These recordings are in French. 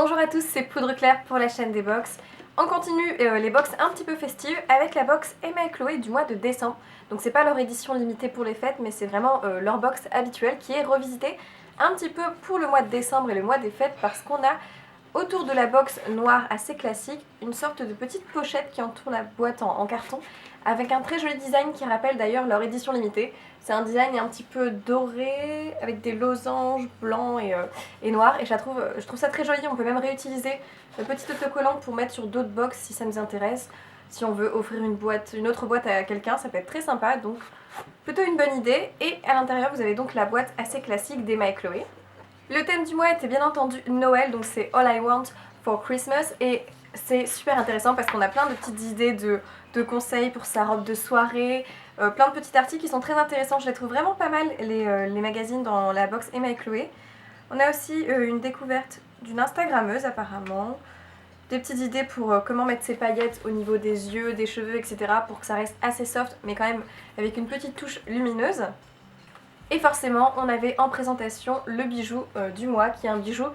Bonjour à tous, c'est Poudre Claire pour la chaîne des box. On continue les box un petit peu festives avec la box Emma et Chloé du mois de décembre. Donc c'est pas leur édition limitée pour les fêtes, mais c'est vraiment leur box habituelle qui est revisitée un petit peu pour le mois de décembre et le mois des fêtes parce qu'on a autour de la box noire assez classique une sorte de petite pochette qui entoure la boîte en carton avec un très joli design qui rappelle d'ailleurs leur édition limitée. C'est un design un petit peu doré avec des losanges blancs et noirs et je trouve ça très joli. On peut même réutiliser le petit autocollant pour mettre sur d'autres box si ça nous intéresse. Si on veut offrir une autre boîte à quelqu'un, ça peut être très sympa, donc plutôt une bonne idée. Et à l'intérieur vous avez donc la boîte assez classique d'Emma et Chloé. Le thème du mois était bien entendu Noël, donc c'est All I Want for Christmas et c'est super intéressant parce qu'on a plein de petites idées de conseils pour sa robe de soirée, plein de petits articles qui sont très intéressants. Je les trouve vraiment pas mal les magazines dans la box Emma et Chloé. On a aussi une découverte d'une Instagrammeuse apparemment, des petites idées pour comment mettre ses paillettes au niveau des yeux, des cheveux, etc. pour que ça reste assez soft mais quand même avec une petite touche lumineuse. Et forcément, on avait en présentation le bijou du mois, qui est un bijou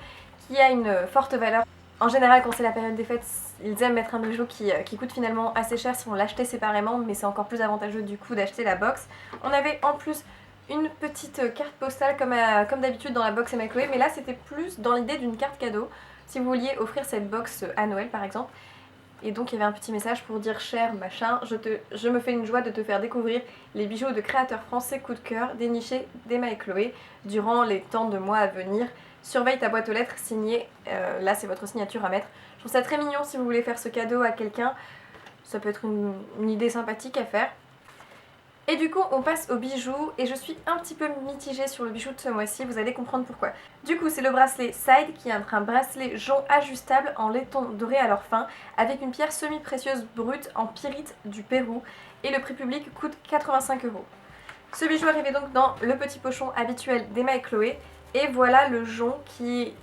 qui a une forte valeur. En général, quand c'est la période des fêtes, ils aiment mettre un bijou qui coûte finalement assez cher si on l'achetait séparément, mais c'est encore plus avantageux du coup d'acheter la box. On avait en plus une petite carte postale comme d'habitude dans la box Emma et Chloé, mais là c'était plus dans l'idée d'une carte cadeau, si vous vouliez offrir cette box à Noël par exemple. Et donc il y avait un petit message pour dire cher machin, je me fais une joie de te faire découvrir les bijoux de créateurs français coup de cœur dénichés d'Emma et Chloé durant les temps de mois à venir. Surveille ta boîte aux lettres signée, là c'est votre signature à mettre. Je trouve ça très mignon si vous voulez faire ce cadeau à quelqu'un, ça peut être une idée sympathique à faire. Et du coup on passe au bijou et je suis un petit peu mitigée sur le bijou de ce mois-ci, vous allez comprendre pourquoi. Du coup c'est le bracelet Side qui est un bracelet jonc ajustable en laiton doré à leur fin avec une pierre semi-précieuse brute en pyrite du Pérou et le prix public coûte 85 €. Ce bijou arrivait donc dans le petit pochon habituel d'Emma et Chloé et voilà le jonc qui,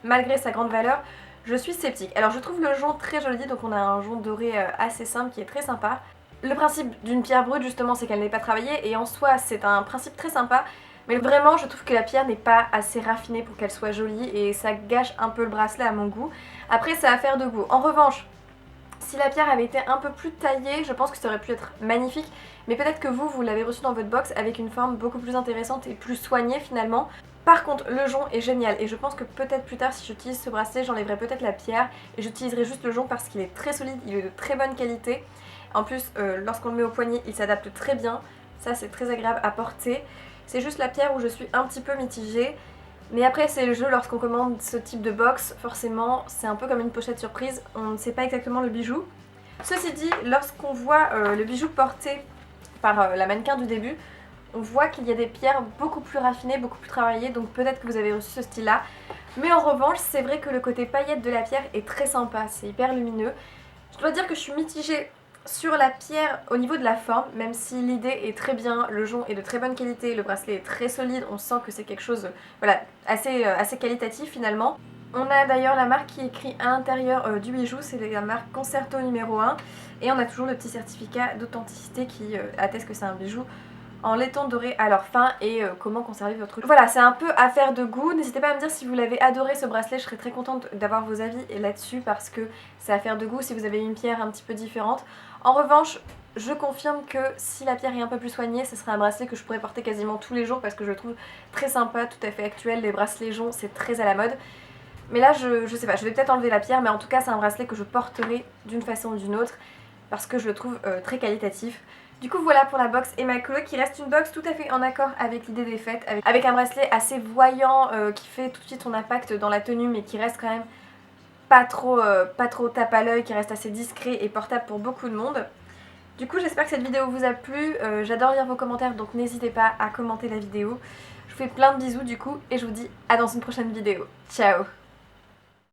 malgré sa grande valeur, je suis sceptique. Alors je trouve le jonc très joli, donc on a un jonc doré assez simple qui est très sympa. Le principe d'une pierre brute justement c'est qu'elle n'est pas travaillée et en soi c'est un principe très sympa, mais vraiment je trouve que la pierre n'est pas assez raffinée pour qu'elle soit jolie et ça gâche un peu le bracelet à mon goût. Après c'est affaire de goût. En revanche, si la pierre avait été un peu plus taillée, je pense que ça aurait pu être magnifique, mais peut-être que vous l'avez reçu dans votre box avec une forme beaucoup plus intéressante et plus soignée finalement. Par contre le jonc est génial et je pense que peut-être plus tard si j'utilise ce bracelet j'enlèverai peut-être la pierre et j'utiliserai juste le jonc parce qu'il est très solide, il est de très bonne qualité. En plus lorsqu'on le met au poignet il s'adapte très bien, ça c'est très agréable à porter. C'est juste la pierre où je suis un petit peu mitigée. Mais après c'est le jeu, lorsqu'on commande ce type de box, forcément c'est un peu comme une pochette surprise, on ne sait pas exactement le bijou. Ceci dit, lorsqu'on voit le bijou porté par la mannequin du début, on voit qu'il y a des pierres beaucoup plus raffinées, beaucoup plus travaillées, donc peut-être que vous avez reçu ce style là. Mais en revanche c'est vrai que le côté paillette de la pierre est très sympa, c'est hyper lumineux. Je dois dire que je suis mitigée sur la pierre au niveau de la forme, même si l'idée est très bien, le jonc est de très bonne qualité, le bracelet est très solide, on sent que c'est quelque chose voilà, assez qualitatif finalement. On a d'ailleurs la marque qui écrit à l'intérieur du bijou, c'est la marque Concerto numéro 1 et on a toujours le petit certificat d'authenticité qui atteste que c'est un bijou en laiton doré à leur fin et comment conserver votre... Voilà, c'est un peu affaire de goût. N'hésitez pas à me dire si vous l'avez adoré ce bracelet, je serais très contente d'avoir vos avis là-dessus parce que c'est affaire de goût si vous avez une pierre un petit peu différente. En revanche, je confirme que si la pierre est un peu plus soignée, ce serait un bracelet que je pourrais porter quasiment tous les jours parce que je le trouve très sympa, tout à fait actuel. Les bracelets joncs, c'est très à la mode. Mais là, je sais pas, je vais peut-être enlever la pierre, mais en tout cas, c'est un bracelet que je porterai d'une façon ou d'une autre parce que je le trouve très qualitatif. Du coup voilà pour la box Emma et Chloé qui reste une box tout à fait en accord avec l'idée des fêtes, avec un bracelet assez voyant qui fait tout de suite son impact dans la tenue mais qui reste quand même pas trop tape à l'œil, qui reste assez discret et portable pour beaucoup de monde. Du coup j'espère que cette vidéo vous a plu, j'adore lire vos commentaires donc n'hésitez pas à commenter la vidéo. Je vous fais plein de bisous du coup et je vous dis à dans une prochaine vidéo. Ciao!